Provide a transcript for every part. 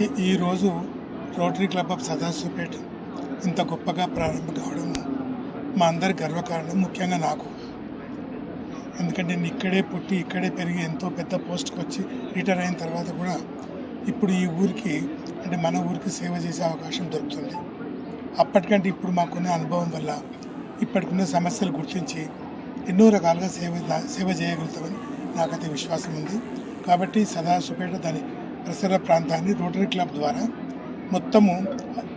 ఈరోజు rotary club of Sadasivpet ఇంత గొప్పగా ప్రారంభం కావడం మా అందరి గర్వకారణం, ముఖ్యంగా నాకు. ఎందుకంటే నేను ఇక్కడే పుట్టి ఇక్కడే పెరిగి ఎంతో పెద్ద పోస్ట్కి వచ్చి రిటైర్ అయిన తర్వాత కూడా ఇప్పుడు ఈ ఊరికి, అంటే మన ఊరికి సేవ చేసే అవకాశం దొరుకుతుంది. అప్పటికంటే ఇప్పుడు మాకున్న అనుభవం వల్ల ఇప్పటికున్న సమస్యలు గుర్తించి ఎన్నో రకాలుగా సేవ చేయగలుగుతామని నాకైతే విశ్వాసం ఉంది. కాబట్టి సదాశివపేట దాని పరిసర ప్రాంతాన్ని రోటరీ క్లబ్ ద్వారా మొత్తము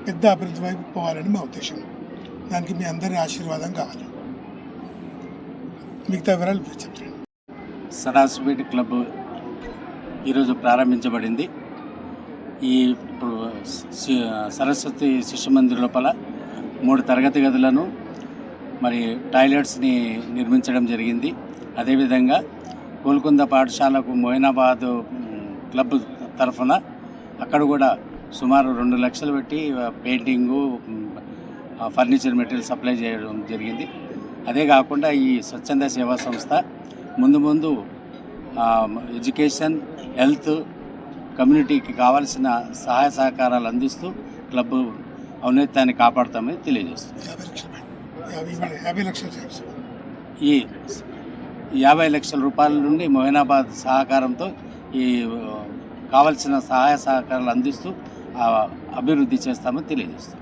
పెద్ద అభివృద్ధి వైపు పోవాలని మా ఉద్దేశం. దానికి మీ అందరి ఆశీర్వాదం కావాలి. మిగతా వివరాలు చెప్తాను. సదాశివపేట క్లబ్ ఈరోజు ప్రారంభించబడింది. ఇప్పుడు సరస్వతి శిశు మందిర్ లోపల 3 తరగతి గదులను మరి టాయిలెట్స్ని నిర్మించడం జరిగింది. అదేవిధంగా గోల్కొండ పాఠశాలకు మొయినాబాద్ క్లబ్ తరఫున అక్కడ కూడా సుమారు 2 లక్షలు పెట్టి పెయింటింగు, ఫర్నిచర్ మెటీరియల్ సప్లై చేయడం జరిగింది. అదే కాకుండా ఈ స్వచ్ఛంద సేవా సంస్థ ముందు ఎడ్యుకేషన్, హెల్త్, కమ్యూనిటీకి కావాల్సిన సహాయ సహకారాలు అందిస్తూ క్లబ్ ఔన్నత్యాన్ని కాపాడుతామని తెలియజేస్తుంది. ఈ 50 లక్షల రూపాయల నుండి మొయినాబాద్ సహకారంతో ఈ కావలసిన సహాయ సహకారాలు అందిస్తూ అభివృద్ధి చేస్తామని తెలియజేస్తుంది.